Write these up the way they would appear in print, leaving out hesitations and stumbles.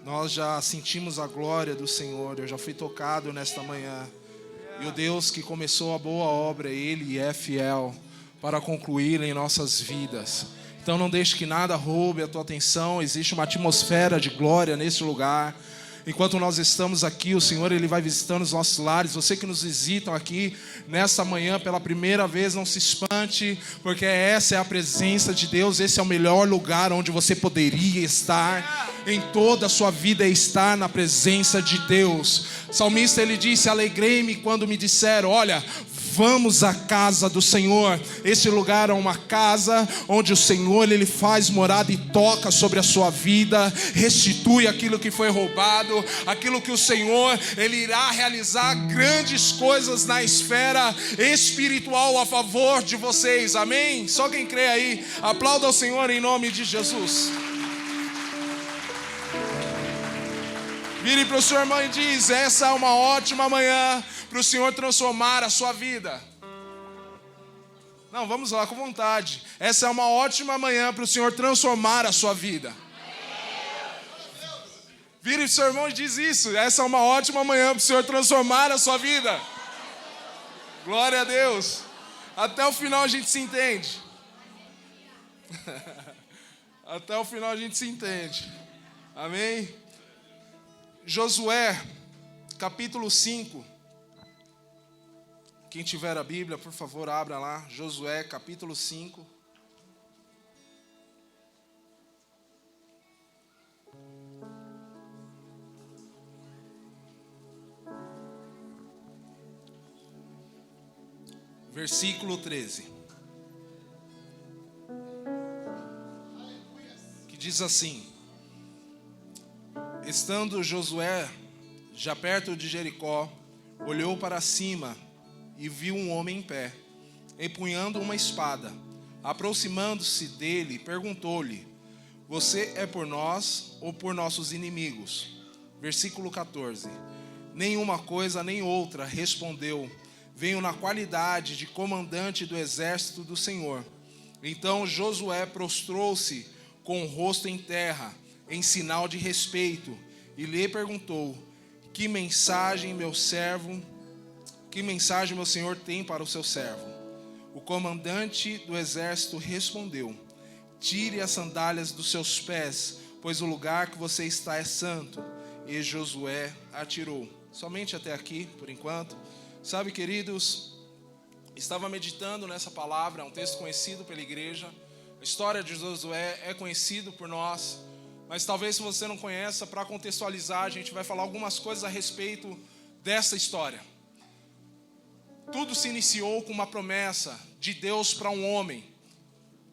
Nós já sentimos a glória do Senhor, eu já fui tocado nesta manhã. E o Deus que começou a boa obra, Ele é fiel para concluir em nossas vidas. Então não deixe que nada roube a tua atenção, existe uma atmosfera de glória nesse lugar. Enquanto nós estamos aqui, o Senhor Ele vai visitando os nossos lares. Você que nos visitam aqui nessa manhã pela primeira vez, não se espante, porque essa é a presença de Deus. Esse é o melhor lugar onde você poderia estar em toda a sua vida, é estar na presença de Deus. O salmista ele disse: alegrei-me quando me disseram, olha, vamos à casa do Senhor. Esse lugar é uma casa onde o Senhor Ele faz morada e toca sobre a sua vida, restitui aquilo que foi roubado, aquilo que o Senhor Ele irá realizar grandes coisas na esfera espiritual a favor de vocês, amém? Só quem crê aí, aplauda ao Senhor em nome de Jesus. Vire para o seu irmão e diz: essa é uma ótima manhã para o Senhor transformar a sua vida. Não, vamos lá com vontade. Essa é uma ótima manhã para o Senhor transformar a sua vida. Vire para o seu irmão e diz isso: essa é uma ótima manhã para o Senhor transformar a sua vida. Glória a Deus. Até o final a gente se entende. Até o final a gente se entende. Amém? Josué, capítulo 5. Quem tiver a Bíblia, por favor, abra lá. Josué, capítulo 5. Versículo 13. Que diz assim: estando Josué já perto de Jericó, olhou para cima e viu um homem em pé, empunhando uma espada. Aproximando-se dele, perguntou-lhe: você é por nós ou por nossos inimigos? Versículo 14. Nenhuma coisa nem outra, respondeu. Venho na qualidade de comandante do exército do Senhor. Então Josué prostrou-se com o rosto em terra, em sinal de respeito, e lhe perguntou: que mensagem meu senhor tem para o seu servo? O comandante do exército respondeu: tire as sandálias dos seus pés, pois o lugar que você está é santo. E Josué atirou. Somente até aqui, por enquanto. Sabe, queridos, estava meditando nessa palavra, é um texto conhecido pela igreja. A história de Josué é conhecido por nós, mas talvez se você não conheça, para contextualizar, a gente vai falar algumas coisas a respeito dessa história. Tudo se iniciou com uma promessa de Deus para um homem.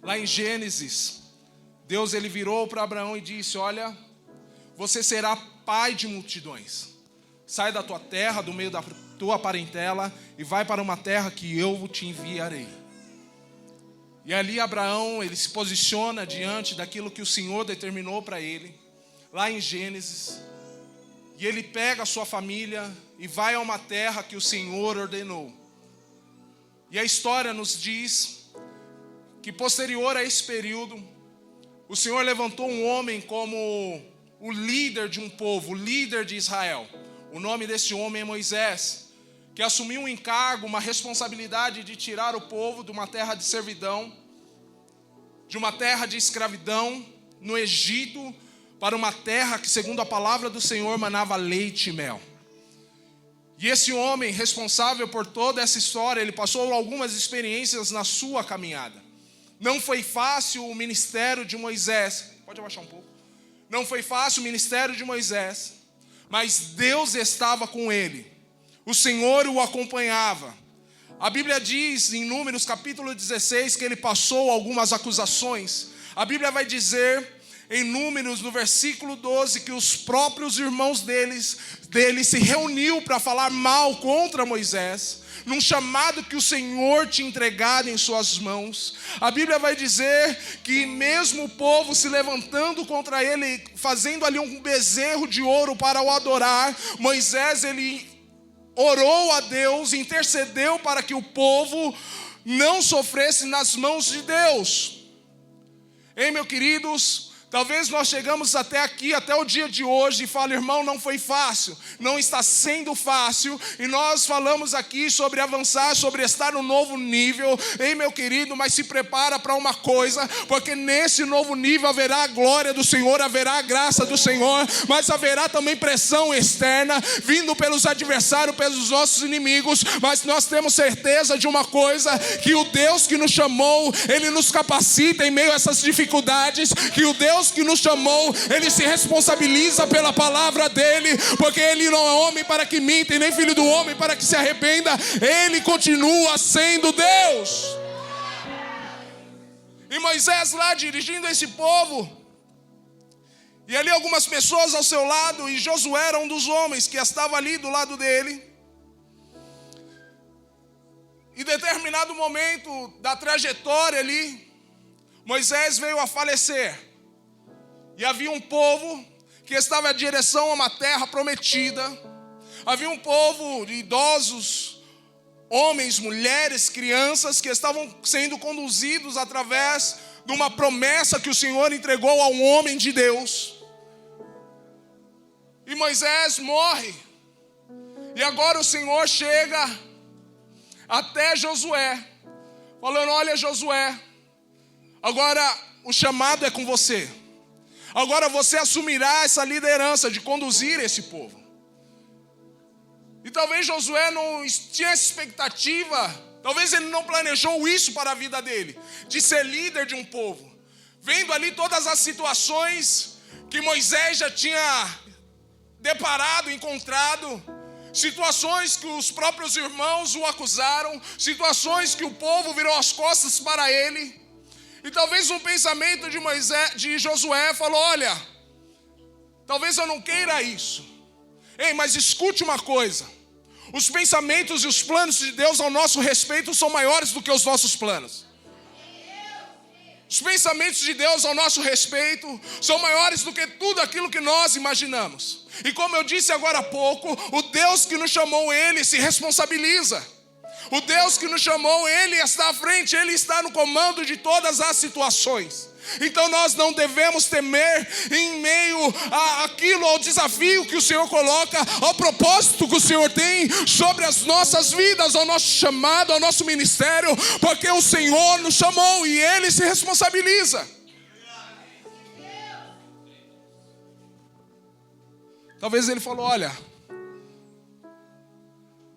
Lá em Gênesis, Deus ele virou para Abraão e disse: olha, você será pai de multidões. Sai da tua terra, do meio da tua parentela, e vai para uma terra que eu te enviarei. E ali Abraão, ele se posiciona diante daquilo que o Senhor determinou para ele, lá em Gênesis. E ele pega a sua família e vai a uma terra que o Senhor ordenou. E a história nos diz que posterior a esse período, o Senhor levantou um homem como o líder de um povo, o líder de Israel. O nome desse homem é Moisés, que assumiu um encargo, uma responsabilidade de tirar o povo de uma terra de servidão, de uma terra de escravidão no Egito, para uma terra que, segundo a palavra do Senhor, manava leite e mel. E esse homem responsável por toda essa história, ele passou algumas experiências na sua caminhada. Não foi fácil o ministério de Moisés. Pode abaixar um pouco. Não foi fácil o ministério de Moisés, mas Deus estava com ele. O Senhor o acompanhava. A Bíblia diz em Números capítulo 16 que ele passou algumas acusações. A Bíblia vai dizer em Números no versículo 12 que os próprios irmãos dele se reuniu para falar mal contra Moisés, num chamado que o Senhor tinha entregado em suas mãos. A Bíblia vai dizer que mesmo o povo se levantando contra ele, fazendo ali um bezerro de ouro para o adorar, Moisés ele orou a Deus, intercedeu para que o povo não sofresse nas mãos de Deus. Ei, meus queridos, Talvez nós chegamos até aqui, até o dia de hoje, e fala, irmão, não foi fácil, não está sendo fácil, e nós falamos aqui sobre avançar, sobre estar no novo nível. Ei, meu querido, mas se prepara para uma coisa, porque nesse novo nível haverá a glória do Senhor, haverá a graça do Senhor, mas haverá também pressão externa, vindo pelos adversários, pelos nossos inimigos, mas nós temos certeza de uma coisa, que o Deus que nos chamou, Ele nos capacita em meio a essas dificuldades, que o Deus que nos chamou, Ele se responsabiliza pela palavra dEle, porque Ele não é homem para que minta, e nem filho do homem para que se arrependa. Ele continua sendo Deus. E Moisés lá dirigindo esse povo, e ali algumas pessoas ao seu lado, e Josué era um dos homens que estava ali do lado dele. Em determinado momento da trajetória ali, Moisés veio a falecer. E havia um povo que estava em direção a uma terra prometida. Havia um povo de idosos, homens, mulheres, crianças, que estavam sendo conduzidos através de uma promessa que o Senhor entregou a um homem de Deus. E Moisés morre. E agora o Senhor chega até Josué, falando, olha Josué, agora o chamado é com você. Agora você assumirá essa liderança de conduzir esse povo. E talvez Josué não tinha essa expectativa, talvez ele não planejou isso para a vida dele, de ser líder de um povo. Vendo ali todas as situações que Moisés já tinha deparado, encontrado, situações que os próprios irmãos o acusaram, situações que o povo virou as costas para ele. E talvez um pensamento de Josué falou, olha, talvez eu não queira isso. Ei, mas escute uma coisa, os pensamentos e os planos de Deus ao nosso respeito são maiores do que os nossos planos. Os pensamentos de Deus ao nosso respeito são maiores do que tudo aquilo que nós imaginamos. E como eu disse agora há pouco, o Deus que nos chamou, Ele se responsabiliza. O Deus que nos chamou, Ele está à frente, Ele está no comando de todas as situações. Então nós não devemos temer em meio àquilo, ao desafio que o Senhor coloca, ao propósito que o Senhor tem sobre as nossas vidas, ao nosso chamado, ao nosso ministério, porque o Senhor nos chamou e Ele se responsabiliza. Talvez Ele falou, olha,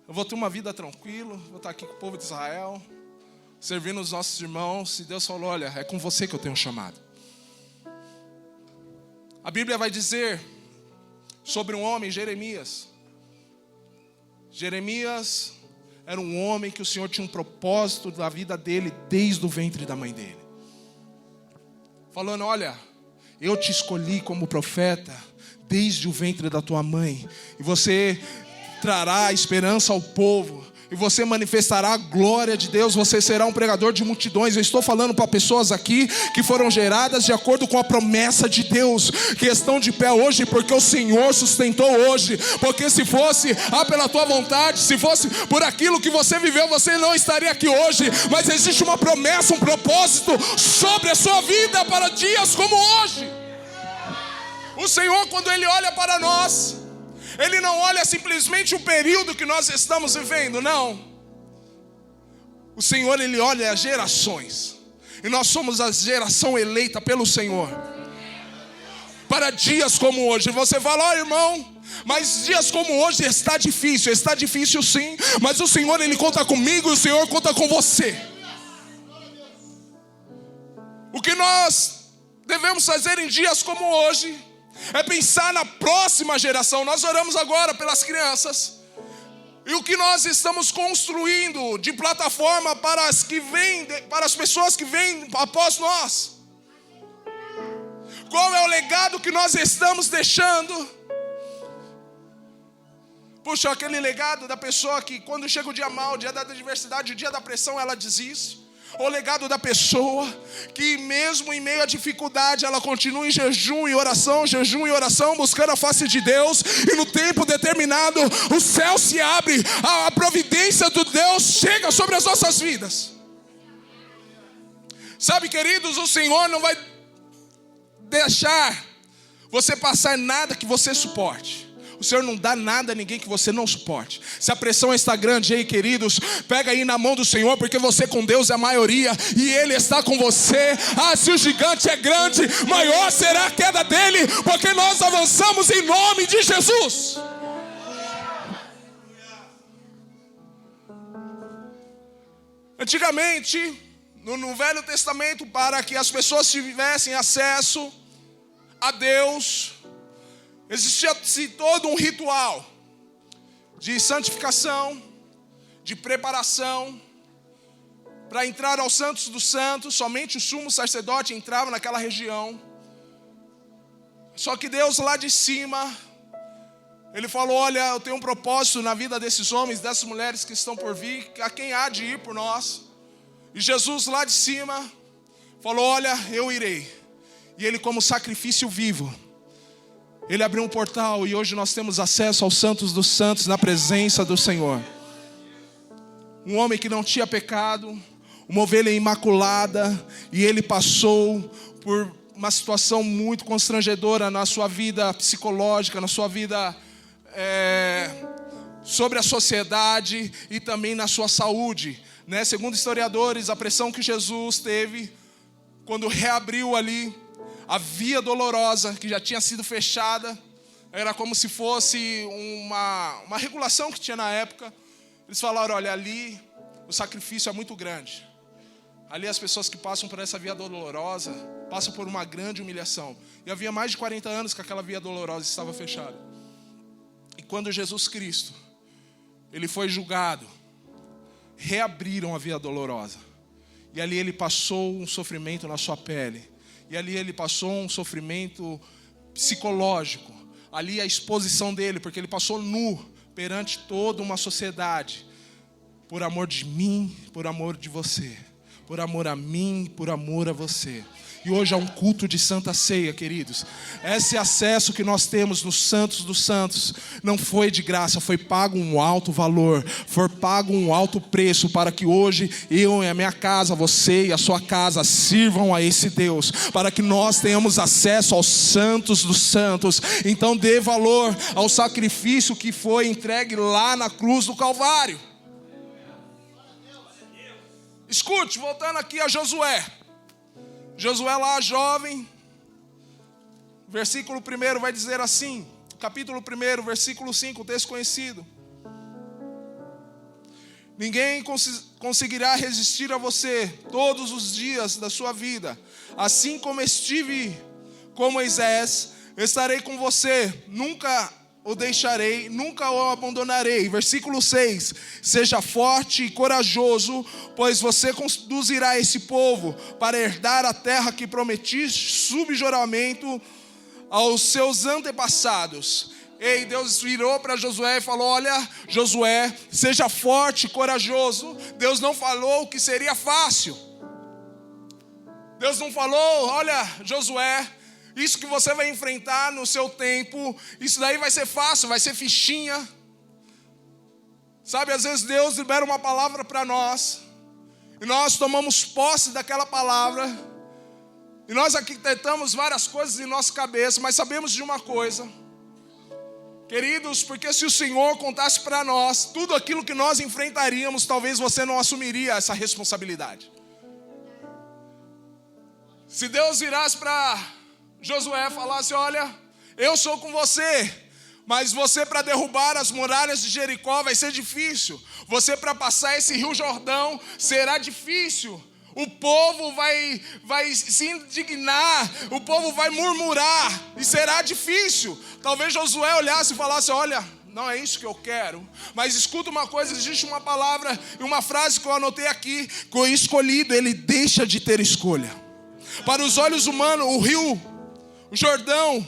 eu vou ter uma vida tranquila, vou estar aqui com o povo de Israel, servindo os nossos irmãos. E Deus falou, olha, é com você que eu tenho chamado. A Bíblia vai dizer sobre um homem, Jeremias. Jeremias era um homem que o Senhor tinha um propósito da vida dele desde o ventre da mãe dele. Falando, olha, eu te escolhi como profeta desde o ventre da tua mãe. E você trará esperança ao povo, e você manifestará a glória de Deus, você será um pregador de multidões. Eu estou falando para pessoas aqui que foram geradas de acordo com a promessa de Deus, que estão de pé hoje porque o Senhor sustentou hoje, porque se fosse pela tua vontade, se fosse por aquilo que você viveu, você não estaria aqui hoje. Mas existe uma promessa, um propósito sobre a sua vida para dias como hoje. O Senhor, quando Ele olha para nós, Ele não olha simplesmente o período que nós estamos vivendo, não. O Senhor, Ele olha as gerações. E nós somos a geração eleita pelo Senhor para dias como hoje. Você fala, ó irmão, mas dias como hoje está difícil sim. Mas o Senhor, Ele conta comigo e o Senhor conta com você. O que nós devemos fazer em dias como hoje é pensar na próxima geração. Nós oramos agora pelas crianças. E o que nós estamos construindo de plataforma para as pessoas que vêm após nós? Qual é o legado que nós estamos deixando? Puxa, aquele legado da pessoa que quando chega o dia mau, o dia da adversidade, o dia da pressão, ela desiste. O legado da pessoa que mesmo em meio à dificuldade ela continua em jejum e oração, buscando a face de Deus, e no tempo determinado o céu se abre, a providência do Deus chega sobre as nossas vidas. Sabe, queridos, o Senhor não vai deixar você passar nada que você suporte. O Senhor não dá nada a ninguém que você não suporte. Se a pressão está grande aí, queridos, pega aí na mão do Senhor, porque você com Deus é a maioria e Ele está com você. Ah, se o gigante é grande, maior será a queda dele, porque nós avançamos em nome de Jesus. Antigamente, no Velho Testamento, para que as pessoas tivessem acesso a Deus, existia todo um ritual de santificação, de preparação, para entrar aos santos dos santos. Somente o sumo sacerdote entrava naquela região. Só que Deus lá de cima, Ele falou: olha, eu tenho um propósito na vida desses homens, dessas mulheres que estão por vir, a quem há de ir por nós. E Jesus lá de cima falou: olha, eu irei. E Ele, como sacrifício vivo, Ele abriu um portal e hoje nós temos acesso aos santos dos santos na presença do Senhor. Um homem que não tinha pecado, uma ovelha imaculada, e ele passou por uma situação muito constrangedora na sua vida psicológica, na sua vida sobre a sociedade e também na sua saúde, né? Segundo historiadores, a pressão que Jesus teve quando reabriu ali a via dolorosa, que já tinha sido fechada, era como se fosse uma regulação que tinha na época. Eles falaram: olha, ali o sacrifício é muito grande. Ali as pessoas que passam por essa via dolorosa passam por uma grande humilhação. E havia mais de 40 anos que aquela via dolorosa estava fechada. E quando Jesus Cristo, Ele foi julgado, reabriram a via dolorosa. E ali Ele passou um sofrimento na sua pele. E ali Ele passou um sofrimento psicológico. Ali a exposição dele, porque Ele passou nu perante toda uma sociedade. Por amor de mim, por amor de você. Por amor a mim, por amor a você. E hoje é um culto de Santa Ceia, queridos. Esse acesso que nós temos nos santos dos santos não foi de graça, foi pago um alto valor, foi pago um alto preço para que hoje eu e a minha casa, você e a sua casa sirvam a esse Deus, para que nós tenhamos acesso aos santos dos santos. Então dê valor ao sacrifício que foi entregue lá na cruz do Calvário. Escute, voltando aqui a Josué. Josué lá jovem, versículo 1 vai dizer assim, capítulo 1, versículo 5, texto conhecido: ninguém conseguirá resistir a você todos os dias da sua vida. Assim como estive com Moisés, estarei com você, nunca o deixarei, nunca o abandonarei. Versículo 6: seja forte e corajoso, pois você conduzirá esse povo para herdar a terra que prometi sob juramento aos seus antepassados. Ei, Deus virou para Josué e falou: olha, Josué, seja forte e corajoso. Deus não falou que seria fácil. Deus não falou: olha, Josué, isso que você vai enfrentar no seu tempo, isso daí vai ser fácil, vai ser fichinha. Sabe, às vezes Deus libera uma palavra para nós, e nós tomamos posse daquela palavra, e nós arquitetamos várias coisas em nossa cabeça, mas sabemos de uma coisa, queridos, porque se o Senhor contasse para nós tudo aquilo que nós enfrentaríamos, talvez você não assumiria essa responsabilidade. Se Deus virasse para Josué falasse: olha, eu sou com você, mas você para derrubar as muralhas de Jericó vai ser difícil. Você para passar esse rio Jordão será difícil. O povo vai se indignar, o povo vai murmurar e será difícil. Talvez Josué olhasse e falasse: olha, não é isso que eu quero. Mas escuta uma coisa, existe uma palavra e uma frase que eu anotei aqui, que o escolhido, ele deixa de ter escolha. Para os olhos humanos, o rio Jordão,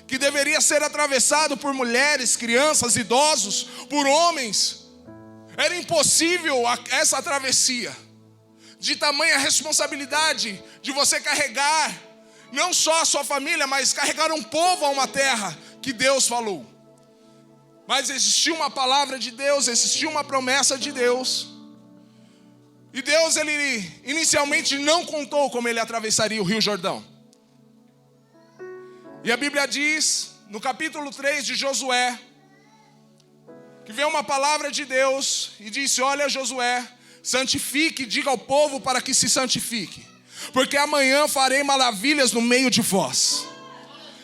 que deveria ser atravessado por mulheres, crianças, idosos, por homens, era impossível essa travessia. De tamanha responsabilidade de você carregar não só a sua família, mas carregar um povo a uma terra que Deus falou. Mas existia uma palavra de Deus, existia uma promessa de Deus. E Deus, ele inicialmente não contou como ele atravessaria o rio Jordão. E a Bíblia diz, no capítulo 3 de Josué, que veio uma palavra de Deus e disse: olha, Josué, santifique, diga ao povo para que se santifique, porque amanhã farei maravilhas no meio de vós.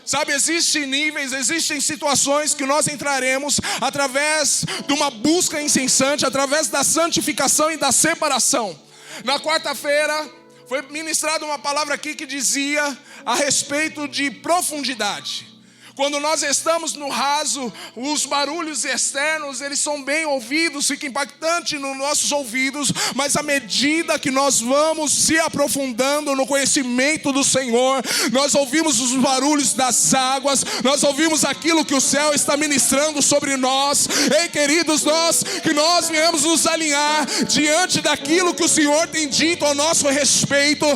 Sabe, existem níveis, existem situações que nós entraremos através de uma busca incessante, através da santificação e da separação. Na quarta-feira foi ministrada uma palavra aqui que dizia a respeito de profundidade. Quando nós estamos no raso, os barulhos externos, eles são bem ouvidos, fica impactante nos nossos ouvidos, mas à medida que nós vamos se aprofundando no conhecimento do Senhor, nós ouvimos os barulhos das águas, nós ouvimos aquilo que o céu está ministrando sobre nós. Ei, queridos, que nós viemos nos alinhar diante daquilo que o Senhor tem dito ao nosso respeito.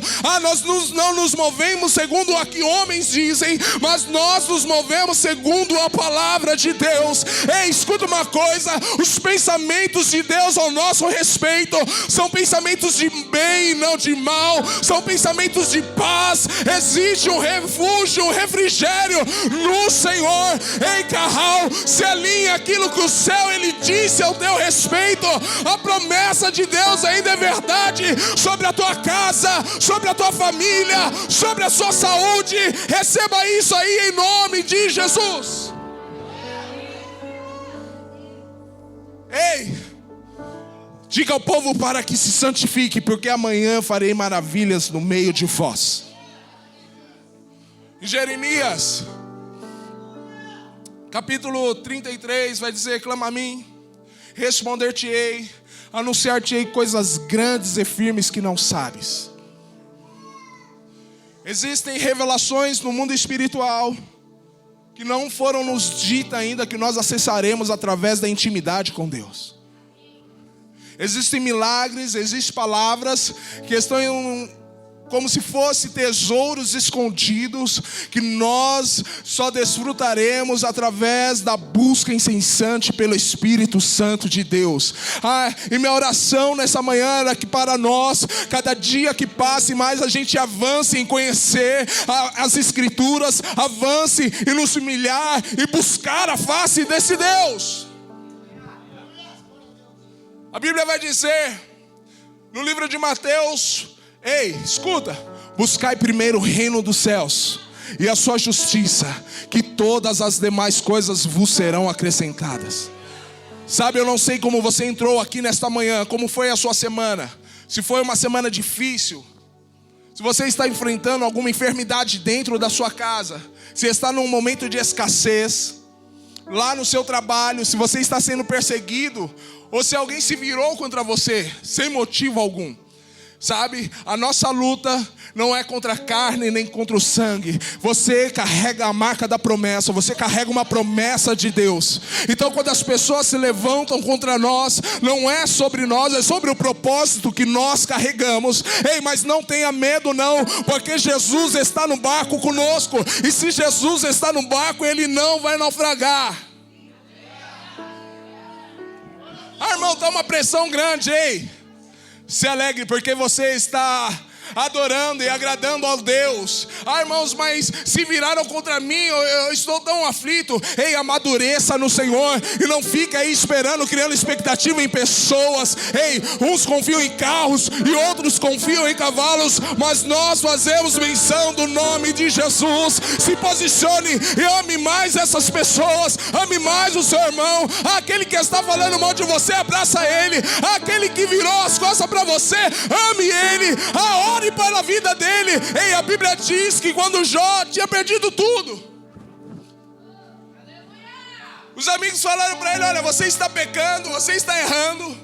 Nós não nos movemos segundo o que homens dizem, mas nós nos movemos segundo a palavra de Deus. Ei, escuta uma coisa: os pensamentos de Deus ao nosso respeito são pensamentos de bem e não de mal, são pensamentos de paz. Existe um refúgio, um refrigério no Senhor. Ei, Carral, se alinha aquilo que o céu ele disse ao teu respeito. A promessa de Deus ainda é verdade sobre a tua casa, sobre a tua família, sobre a sua saúde. Receba isso aí em nome de Jesus. Ei, diga ao povo para que se santifique, porque amanhã farei maravilhas no meio de vós. Em Jeremias capítulo 33 vai dizer: clama a mim, responder-te-ei, anunciar-te-ei coisas grandes e firmes que não sabes. Existem revelações no mundo espiritual que não foram nos ditas ainda, que nós acessaremos através da intimidade com Deus. Existem milagres, existem palavras que estão como se fossem tesouros escondidos, que nós só desfrutaremos através da busca incessante pelo Espírito Santo de Deus. E minha oração nessa manhã era que para nós, cada dia que passe, mais a gente avance em conhecer as Escrituras, avance em nos humilhar e buscar a face desse Deus. A Bíblia vai dizer no livro de Mateus: ei, escuta, buscai primeiro o reino dos céus e a sua justiça, que todas as demais coisas vos serão acrescentadas. Sabe, eu não sei como você entrou aqui nesta manhã, como foi a sua semana, se foi uma semana difícil, se você está enfrentando alguma enfermidade dentro da sua casa, se está num momento de escassez, lá no seu trabalho, se você está sendo perseguido, ou se alguém se virou contra você, sem motivo algum. Sabe, a nossa luta não é contra a carne nem contra o sangue. Você carrega a marca da promessa, você carrega uma promessa de Deus. Então quando as pessoas se levantam contra nós, não é sobre nós, é sobre o propósito que nós carregamos. Ei, mas não tenha medo não, porque Jesus está no barco conosco. E se Jesus está no barco, Ele não vai naufragar. Irmão, está uma pressão grande, ei. Se alegre porque você está adorando e agradando ao Deus. Irmãos, mas se viraram contra mim, eu estou tão aflito. Ei, amadureça no Senhor e não fica aí esperando, criando expectativa em pessoas. Ei, uns confiam em carros e outros confiam em cavalos, mas nós fazemos menção do nome de Jesus. Se posicione e ame mais essas pessoas, ame mais o seu irmão. Aquele que está falando mal de você, abraça ele. Aquele que virou as costas para você, ame ele. Ore para a vida dele. Ei, a Bíblia diz que quando Jó tinha perdido tudo, os amigos falaram para ele: olha, você está pecando, você está errando,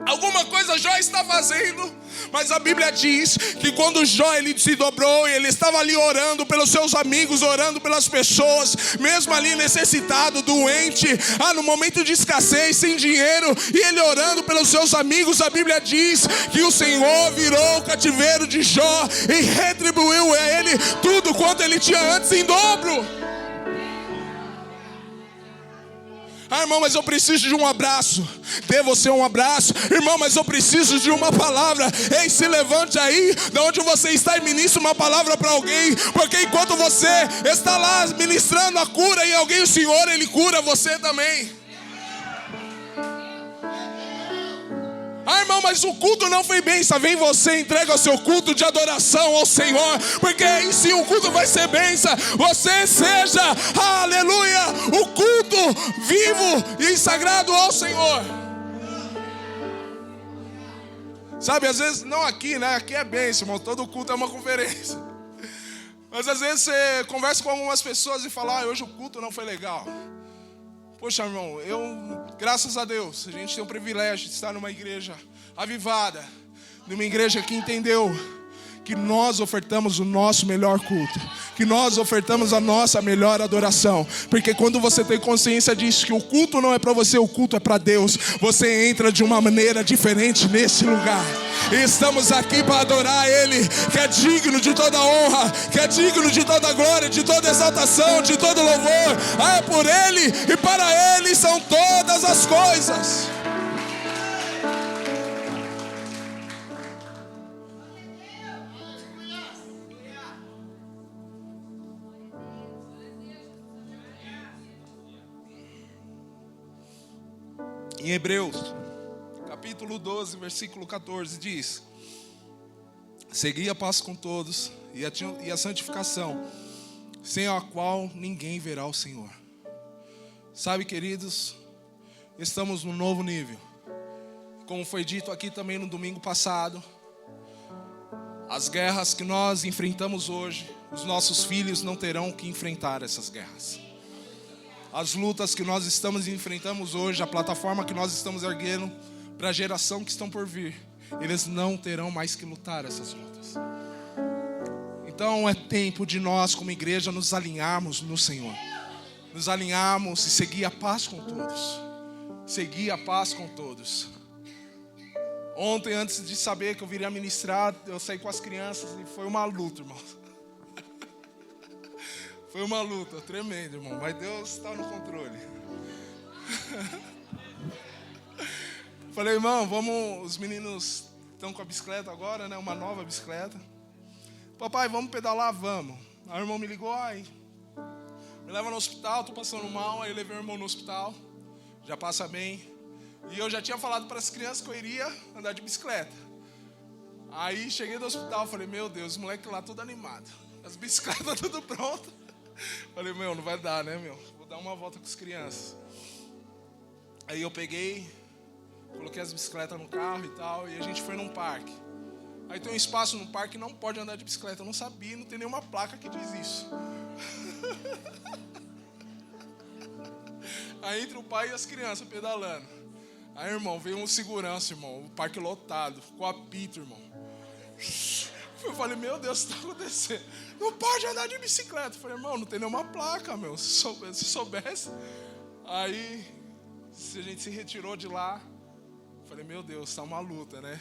alguma coisa Jó está fazendo. Mas a Bíblia diz que quando Jó ele se dobrou e ele estava ali orando pelos seus amigos, orando pelas pessoas, mesmo ali necessitado, doente, no momento de escassez, sem dinheiro, e ele orando pelos seus amigos, a Bíblia diz que o Senhor virou o cativeiro de Jó e retribuiu a ele tudo quanto ele tinha antes em dobro. Ah, irmão, mas eu preciso de um abraço. Dê você um abraço. Irmão, mas eu preciso de uma palavra. Ei, se levante aí, de onde você está, e ministre uma palavra para alguém. Porque enquanto você está lá ministrando a cura em alguém, o Senhor, Ele cura você também. Ah, irmão, mas o culto não foi bênção. Vem você, entrega o seu culto de adoração ao Senhor, porque aí sim o culto vai ser bênção. Você seja, aleluia, o culto vivo e sagrado ao Senhor. Sabe, às vezes, não aqui, né? Aqui é bênção, irmão. Todo culto é uma conferência. Mas às vezes você conversa com algumas pessoas e fala: hoje o culto não foi legal. Poxa, irmão, graças a Deus, a gente tem o privilégio de estar numa igreja avivada, numa igreja que entendeu que nós ofertamos o nosso melhor culto, que nós ofertamos a nossa melhor adoração. Porque quando você tem consciência disso, que o culto não é para você, o culto é para Deus, você entra de uma maneira diferente nesse lugar. E estamos aqui para adorar Ele, que é digno de toda honra, que é digno de toda glória, de toda exaltação, de todo louvor. É por Ele e para Ele são todas as coisas. Em Hebreus, capítulo 12, versículo 14, diz: segui a paz com todos e a santificação, sem a qual ninguém verá o Senhor. Sabe, queridos, estamos num novo nível. Como foi dito aqui também no domingo passado, as guerras que nós enfrentamos hoje, os nossos filhos não terão que enfrentar essas guerras. As lutas que nós enfrentamos hoje, a plataforma que nós estamos erguendo para a geração que estão por vir, eles não terão mais que lutar essas lutas. Então é tempo de nós como igreja nos alinharmos no Senhor. Nos alinharmos e seguir a paz com todos. Seguir a paz com todos. Ontem, antes de saber que eu viria ministrar, eu saí com as crianças e foi uma luta, irmão. Foi uma luta tremenda, irmão, mas Deus está no controle. Falei, irmão, vamos, os meninos estão com a bicicleta agora, né? Uma nova bicicleta. Papai, vamos pedalar? Vamos. Aí o irmão me ligou, me leva no hospital, tô passando mal. Aí eu levei o irmão no hospital, já passa bem. E eu já tinha falado para as crianças que eu iria andar de bicicleta. Aí cheguei no hospital, falei, meu Deus, os moleques lá tudo animado, as bicicletas tudo prontas. Falei, não vai dar, né, vou dar uma volta com as crianças. Aí eu peguei, coloquei as bicicletas no carro e tal, e a gente foi num parque. Aí tem um espaço no parque que não pode andar de bicicleta. Eu não sabia, não tem nenhuma placa que diz isso. Aí entra o pai e as crianças pedalando. Aí, irmão, veio um segurança, irmão, o parque lotado, com apito, irmão. Eu falei, meu Deus, o que está acontecendo? Não pode andar de bicicleta. Eu falei, irmão, não tem nenhuma placa, se soubesse. Aí, a gente se retirou de lá. Eu falei, meu Deus, está uma luta, né?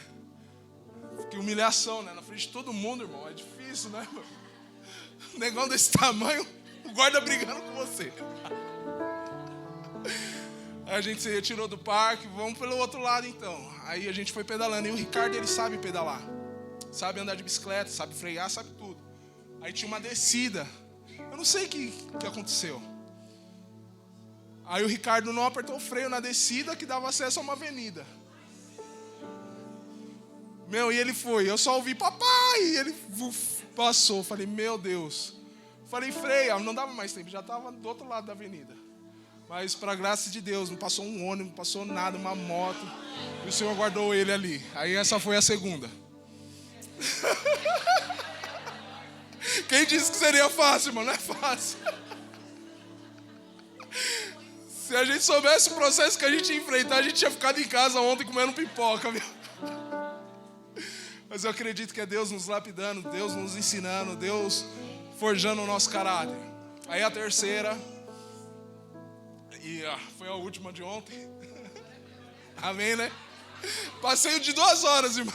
Que humilhação, né? Na frente de todo mundo, irmão, é difícil, né, irmão? Um negão desse tamanho, o guarda brigando com você. Aí a gente se retirou do parque, vamos pelo outro lado então. Aí a gente foi pedalando, e o Ricardo, ele sabe pedalar. Sabe andar de bicicleta, sabe frear, sabe tudo. Aí tinha uma descida. Eu não sei o que aconteceu. Aí o Ricardo não apertou o freio na descida que dava acesso a uma avenida. E ele foi. Eu só ouvi, papai! E ele passou. Falei, meu Deus. Falei, freia. Não dava mais tempo, já estava do outro lado da avenida. Mas, para a graça de Deus, não passou um ônibus, não passou nada, uma moto. E o Senhor guardou ele ali. Aí essa foi a segunda. Quem disse que seria fácil, irmão? Não é fácil. Se a gente soubesse o processo que a gente ia enfrentar, a gente tinha ficado em casa ontem comendo pipoca, viu? Mas eu acredito que é Deus nos lapidando, Deus nos ensinando, Deus forjando o nosso caráter. Aí a terceira, e foi a última de ontem. Amém, né? Passeio de 2 horas, irmão.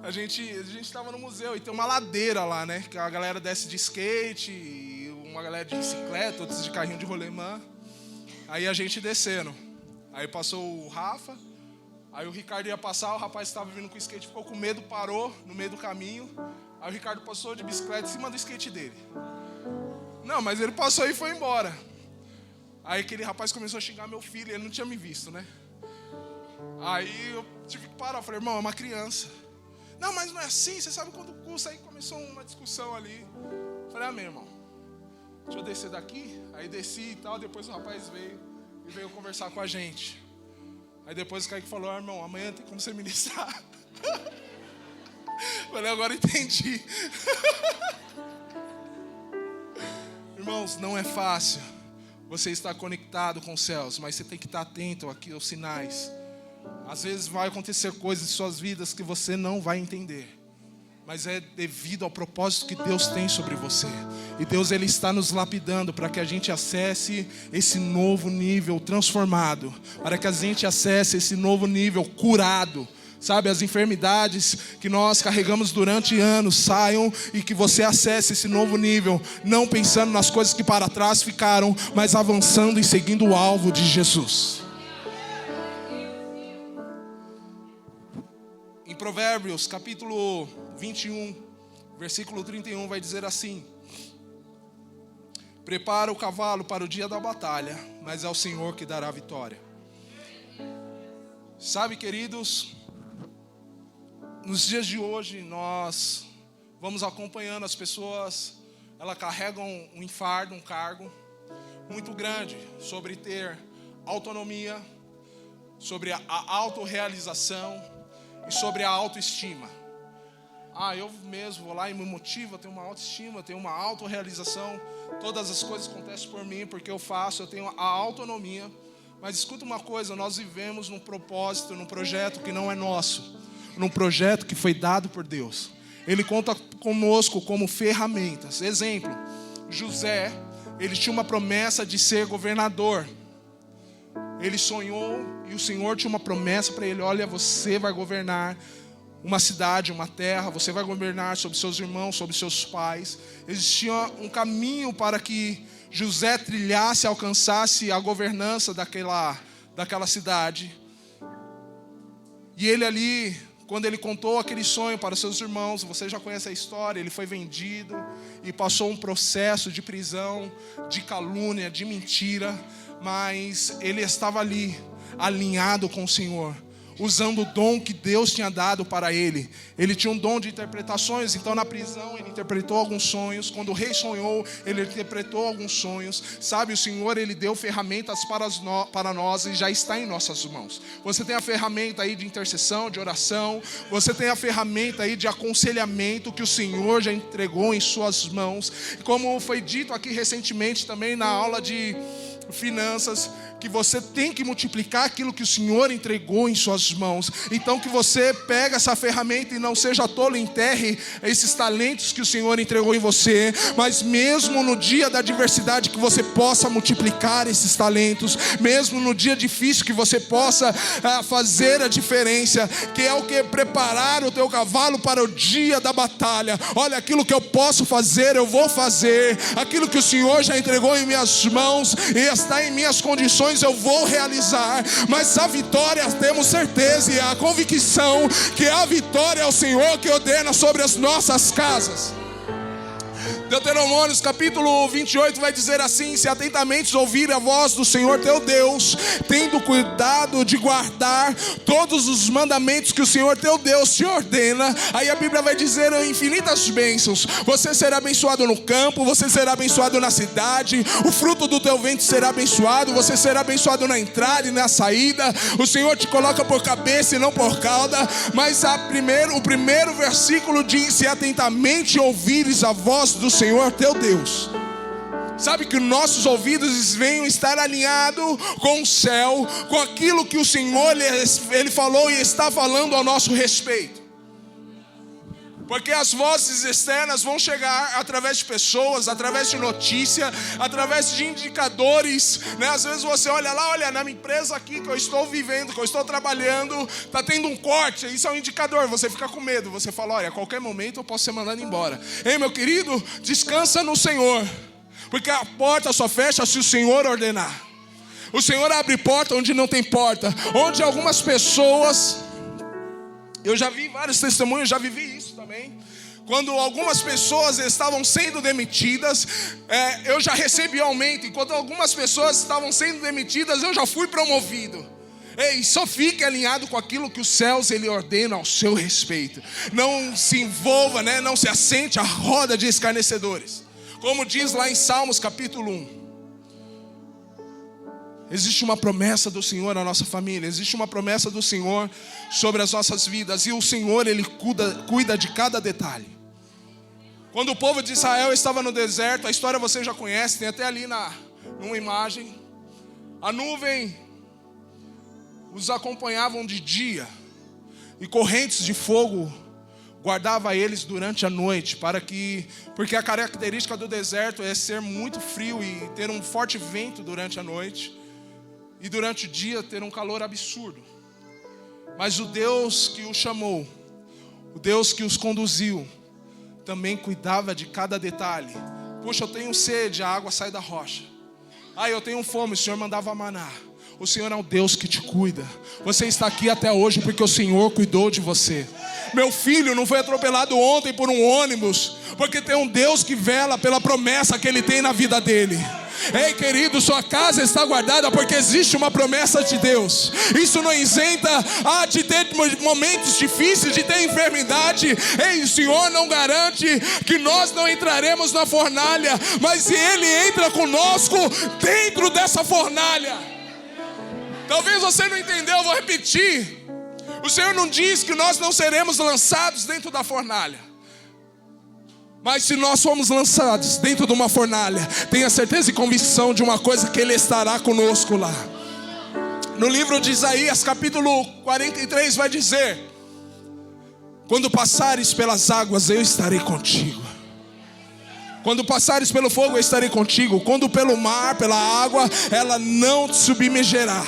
A gente estava no museu e tem uma ladeira lá, né? Que a galera desce de skate, uma galera de bicicleta, outros de carrinho de rolemã. Aí a gente descendo. Aí passou o Rafa. Aí o Ricardo ia passar, o rapaz estava vindo com o skate, ficou com medo, parou no meio do caminho. Aí o Ricardo passou de bicicleta em cima do skate dele. Não, mas ele passou e foi embora. Aí aquele rapaz começou a xingar meu filho, ele não tinha me visto, né? Aí eu tive que parar, eu falei, irmão, é uma criança. Não, mas não é assim, você sabe quanto custa? Aí começou uma discussão ali. Eu falei, meu irmão, deixa eu descer daqui. Aí desci e tal, depois o rapaz veio conversar com a gente. Aí depois o Kaique falou, irmão, amanhã tem como você ministrar. Eu falei, agora entendi. Irmãos, não é fácil você estar conectado com os céus, mas você tem que estar atento aqui aos sinais. Às vezes vai acontecer coisas em suas vidas que você não vai entender, mas é devido ao propósito que Deus tem sobre você. E Deus, Ele está nos lapidando para que a gente acesse esse novo nível transformado, para que a gente acesse esse novo nível curado. Sabe, as enfermidades que nós carregamos durante anos saiam e que você acesse esse novo nível, não pensando nas coisas que para trás ficaram, mas avançando e seguindo o alvo de Jesus. Em Provérbios, capítulo 21, versículo 31, vai dizer assim: prepara o cavalo para o dia da batalha, mas é o Senhor que dará a vitória. Sabe, queridos, nos dias de hoje nós vamos acompanhando as pessoas, elas carregam um enfardo, um cargo muito grande sobre ter autonomia, sobre a autorrealização e sobre a autoestima. Eu mesmo vou lá e me motivo, eu tenho uma autoestima, eu tenho uma autorrealização, todas as coisas acontecem por mim, porque eu faço, eu tenho a autonomia. Mas escuta uma coisa, nós vivemos num propósito, num projeto que não é nosso, num projeto que foi dado por Deus. Ele conta conosco como ferramentas. Exemplo, José, ele tinha uma promessa de ser governador. Ele sonhou e o Senhor tinha uma promessa para ele: olha, você vai governar uma cidade, uma terra, você vai governar sobre seus irmãos, sobre seus pais. Existia um caminho para que José trilhasse, alcançasse a governança daquela cidade. E ele ali, quando ele contou aquele sonho para seus irmãos, você já conhece a história, ele foi vendido e passou um processo de prisão, de calúnia, de mentira, mas ele estava ali, alinhado com o Senhor, usando o dom que Deus tinha dado para ele. Ele tinha um dom de interpretações, então na prisão ele interpretou alguns sonhos. Quando o rei sonhou, ele interpretou alguns sonhos. Sabe, o Senhor, Ele deu ferramentas para nós e já está em nossas mãos. Você tem a ferramenta aí de intercessão, de oração. Você tem a ferramenta aí de aconselhamento que o Senhor já entregou em suas mãos. Como foi dito aqui recentemente também na aula de finanças, que você tem que multiplicar aquilo que o Senhor entregou em suas mãos. Então que você pega essa ferramenta e não seja tolo, enterre esses talentos que o Senhor entregou em você, mas mesmo no dia da adversidade que você possa multiplicar esses talentos, mesmo no dia difícil que você possa fazer a diferença, que é o que? Preparar o teu cavalo para o dia da batalha. Olha, aquilo que eu posso fazer, eu vou fazer. Aquilo que o Senhor já entregou em minhas mãos e está em minhas condições, eu vou realizar. Mas a vitória temos certeza e a convicção que a vitória é o Senhor que ordena sobre as nossas casas. Deuteronômio capítulo 28 vai dizer assim: se atentamente ouvir a voz do Senhor teu Deus, tendo cuidado de guardar todos os mandamentos que o Senhor teu Deus te ordena. Aí a Bíblia vai dizer infinitas bênçãos. Você será abençoado no campo, você será abençoado na cidade, o fruto do teu ventre será abençoado, você será abençoado na entrada e na saída. O Senhor te coloca por cabeça e não por cauda. Mas o primeiro versículo diz: se atentamente ouvires a voz do Senhor teu Deus. Sabe, que nossos ouvidos venham estar alinhados com o céu, com aquilo que o Senhor ele falou e está falando ao nosso respeito. Porque as vozes externas vão chegar através de pessoas, através de notícia, através de indicadores, né? Às vezes você olha lá, olha, na minha empresa aqui que eu estou vivendo, que eu estou trabalhando, está tendo um corte, isso é um indicador, você fica com medo, você fala, olha, a qualquer momento eu posso ser mandado embora. Ei, meu querido, descansa no Senhor, porque a porta só fecha se o Senhor ordenar. O Senhor abre porta onde não tem porta. Onde algumas pessoas, eu já vi vários testemunhos, já vivi isso também. Quando algumas pessoas estavam sendo demitidas, eu já recebi aumento. Enquanto algumas pessoas estavam sendo demitidas, eu já fui promovido. Ei, só fique alinhado com aquilo que os céus ele ordena ao seu respeito. Não se envolva, não se assente à roda de escarnecedores. Como diz lá em Salmos capítulo 1. Existe uma promessa do Senhor na nossa família. Existe uma promessa do Senhor sobre as nossas vidas. E o Senhor ele cuida de cada detalhe. Quando o povo de Israel estava no deserto, a história você já conhece, tem até ali numa imagem. A nuvem os acompanhavam de dia, e correntes de fogo guardava eles durante a noite, porque a característica do deserto é ser muito frio e ter um forte vento durante a noite, e durante o dia ter um calor absurdo. Mas o Deus que os chamou, o Deus que os conduziu, também cuidava de cada detalhe. Poxa, eu tenho sede, a água sai da rocha. Eu tenho fome, o Senhor mandava maná. O Senhor é o Deus que te cuida. Você está aqui até hoje porque o Senhor cuidou de você. Meu filho não foi atropelado ontem por um ônibus, porque tem um Deus que vela pela promessa que Ele tem na vida dele. Ei, querido, sua casa está guardada porque existe uma promessa de Deus. Isso não isenta de ter momentos difíceis, de ter enfermidade. Ei, o Senhor não garante que nós não entraremos na fornalha, mas Ele entra conosco dentro dessa fornalha. Talvez você não entendeu, eu vou repetir. O Senhor não diz que nós não seremos lançados dentro da fornalha. Mas se nós formos lançados dentro de uma fornalha, tenha certeza e convicção de uma coisa, que Ele estará conosco lá. No livro de Isaías, capítulo 43, vai dizer: quando passares pelas águas, eu estarei contigo. Quando passares pelo fogo, eu estarei contigo. Quando pelo mar, pela água, ela não te submergerá.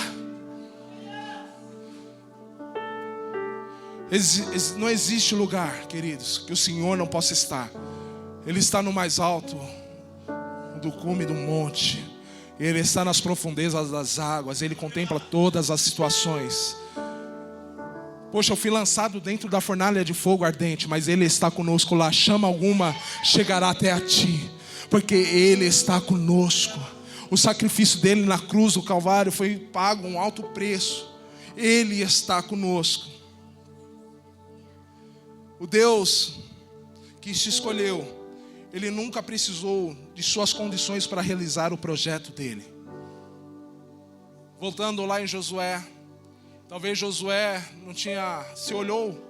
Não existe lugar, queridos, que o Senhor não possa estar. Ele está no mais alto do cume do monte. Ele está nas profundezas das águas. Ele contempla todas as situações. Poxa, eu fui lançado dentro da fornalha de fogo ardente, mas Ele está conosco lá. Chama alguma chegará até a ti, porque Ele está conosco. O sacrifício dele na cruz do Calvário foi pago um alto preço. Ele está conosco. O Deus que te escolheu, Ele nunca precisou de suas condições para realizar o projeto dele. Voltando lá em Josué, talvez Josué se olhou,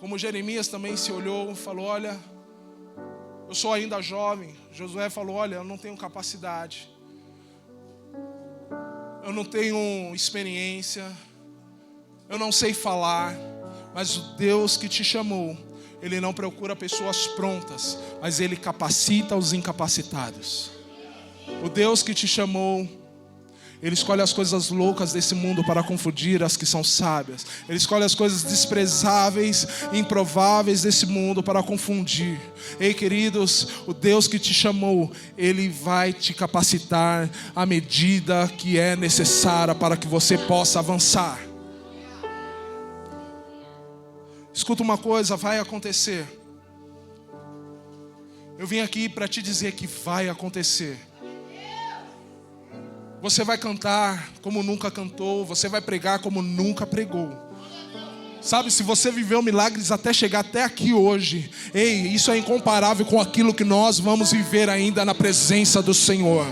como Jeremias também se olhou, falou: olha, eu sou ainda jovem. Josué falou: olha, eu não tenho capacidade, eu não tenho experiência, eu não sei falar. Mas o Deus que te chamou, Ele não procura pessoas prontas, mas Ele capacita os incapacitados. O Deus que te chamou, Ele escolhe as coisas loucas desse mundo para confundir as que são sábias. Ele escolhe as coisas desprezáveis, improváveis desse mundo para confundir. Ei, queridos, o Deus que te chamou, Ele vai te capacitar à medida que é necessária para que você possa avançar. Escuta uma coisa, vai acontecer. Eu vim aqui para te dizer que vai acontecer. Você vai cantar como nunca cantou. Você vai pregar como nunca pregou. Sabe, se você viveu milagres até chegar até aqui hoje, ei, isso é incomparável com aquilo que nós vamos viver ainda na presença do Senhor.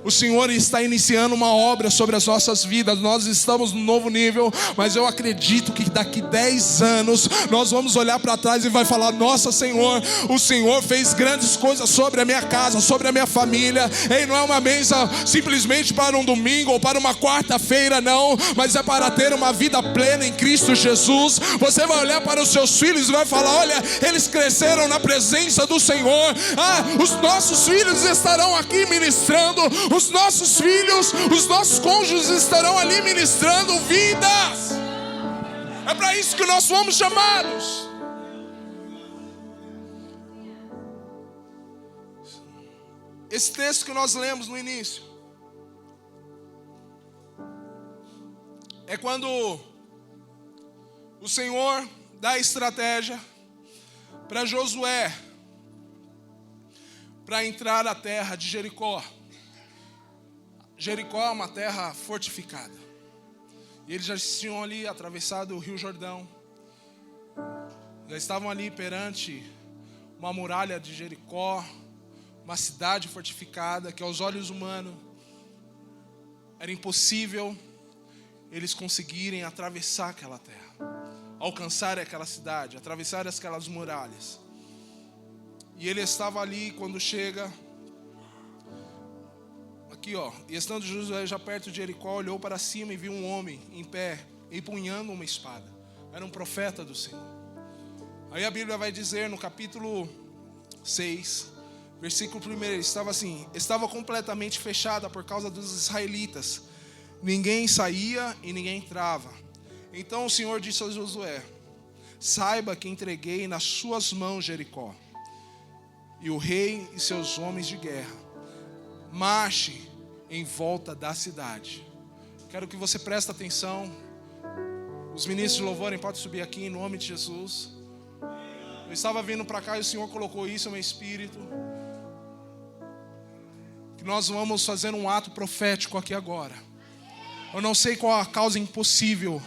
O Senhor está iniciando uma obra sobre as nossas vidas. Nós estamos num novo nível, mas eu acredito que daqui 10 anos nós vamos olhar para trás e vai falar: nossa, Senhor, o Senhor fez grandes coisas sobre a minha casa, sobre a minha família. Ei, não é uma bênção simplesmente para um domingo ou para uma quarta-feira, não, mas é para ter uma vida plena em Cristo Jesus. Você vai olhar para os seus filhos e vai falar: olha, eles cresceram na presença do Senhor. Os nossos filhos estarão aqui ministrando. Os nossos filhos, os nossos cônjuges estarão ali ministrando vidas. É para isso que nós fomos chamados. Esse texto que nós lemos no início é quando o Senhor dá a estratégia para Josué para entrar na terra de Jericó. Jericó é uma terra fortificada. E eles já tinham ali atravessado o Rio Jordão. Já estavam ali perante uma muralha de Jericó, uma cidade fortificada que aos olhos humanos era impossível eles conseguirem atravessar aquela terra, alcançar aquela cidade, atravessar aquelas muralhas. E ele estava ali quando chega, aqui ó, e estando Josué já perto de Jericó, olhou para cima e viu um homem em pé, empunhando uma espada. Era um profeta do Senhor. Aí a Bíblia vai dizer no capítulo 6, versículo 1, estava assim: estava completamente fechada por causa dos israelitas. Ninguém saía e ninguém entrava. Então o Senhor disse a Josué: saiba que entreguei nas suas mãos Jericó, e o rei e seus homens de guerra. Marche em volta da cidade. Quero que você preste atenção. Os ministros de louvor podem subir aqui em nome de Jesus. Eu estava vindo para cá e o Senhor colocou isso no meu espírito, que nós vamos fazer um ato profético aqui agora. Eu não sei qual a causa impossível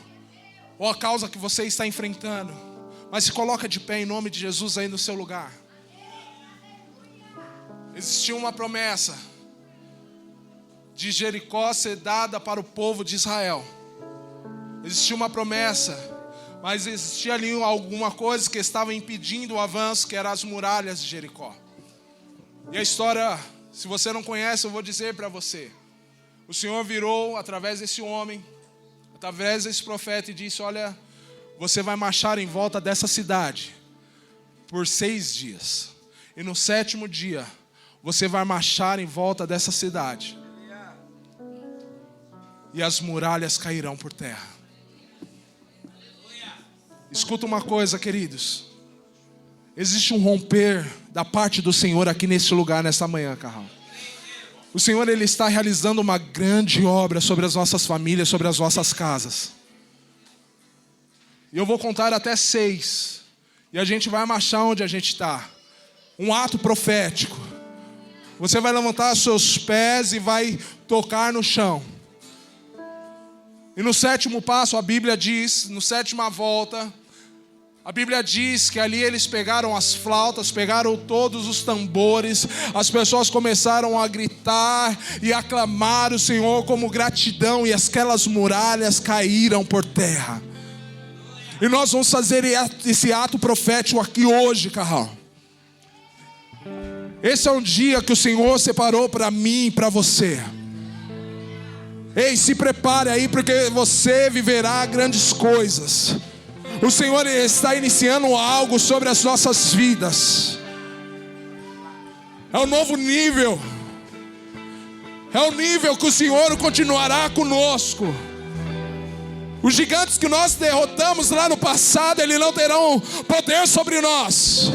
ou a causa que você está enfrentando, mas se coloca de pé em nome de Jesus aí no seu lugar. Existia uma promessa de Jericó ser dada para o povo de Israel. Existia uma promessa, mas existia ali alguma coisa que estava impedindo o avanço, que eram as muralhas de Jericó. E a história, se você não conhece, eu vou dizer para você. O Senhor virou através desse homem, através desse profeta, e disse: olha, você vai marchar em volta dessa cidade por 6 dias. E no 7º dia, você vai marchar em volta dessa cidade. E as muralhas cairão por terra. Escuta uma coisa, queridos. Existe um romper da parte do Senhor aqui nesse lugar, nessa manhã, Carral. O Senhor, Ele está realizando uma grande obra sobre as nossas famílias, sobre as nossas casas. E eu vou contar até 6. E a gente vai marchar onde a gente está. Um ato profético. Você vai levantar seus pés e vai tocar no chão. E no 7º passo, a Bíblia diz, no 7ª volta, a Bíblia diz que ali eles pegaram as flautas, pegaram todos os tambores, as pessoas começaram a gritar e aclamar o Senhor como gratidão, e aquelas muralhas caíram por terra. E nós vamos fazer esse ato profético aqui hoje, Carral. Esse é um dia que o Senhor separou para mim e para você. Ei, se prepare aí, porque você viverá grandes coisas. O Senhor está iniciando algo sobre as nossas vidas. É um novo nível. É o nível que o Senhor continuará conosco. Os gigantes que nós derrotamos lá no passado, eles não terão poder sobre nós.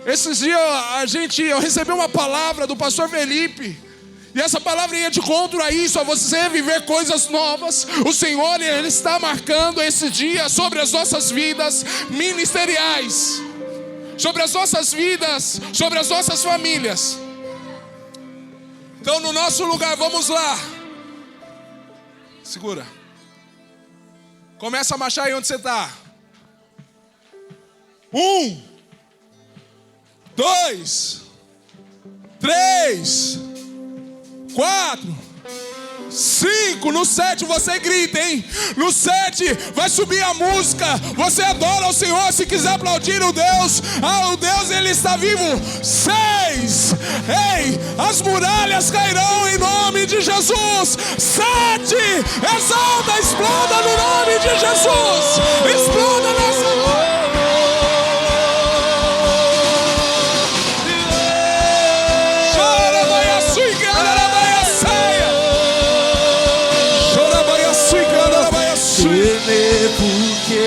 Esses dias eu recebi uma palavra do pastor Felipe. E essa palavra ia de encontro a isso, a você viver coisas novas. O Senhor, Ele está marcando esse dia sobre as nossas vidas ministeriais, sobre as nossas vidas, sobre as nossas famílias. Então no nosso lugar, vamos lá. Segura. Começa a marchar aí onde você está. 1, 2, 3, 4, 5, no 7 você grita, hein? No 7 vai subir a música, você adora o Senhor. Se quiser aplaudir o Deus, o Deus, Ele está vivo. 6, ei, as muralhas cairão em nome de Jesus. 7, exalta, exploda no nome de Jesus. Exploda nessa... Porque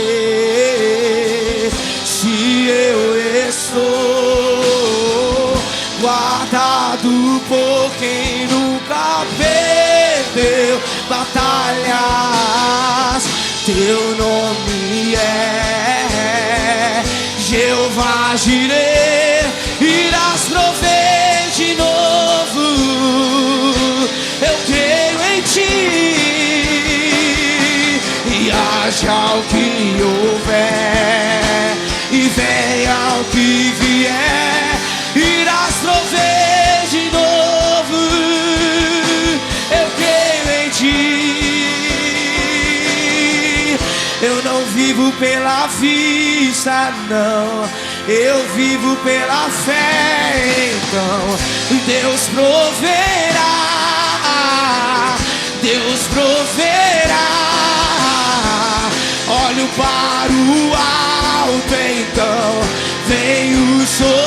se eu estou guardado por quem nunca perdeu batalhas. Teu nome é Jeová Jireh, irás prover de novo. Eu creio em ti, e haja o que houver, e venha o que vier, irás prover de novo. Eu creio em ti. Eu não vivo pela vista, não, eu vivo pela fé. Então Deus proverá, Deus proverá. Olho para o alto, então vem o sol.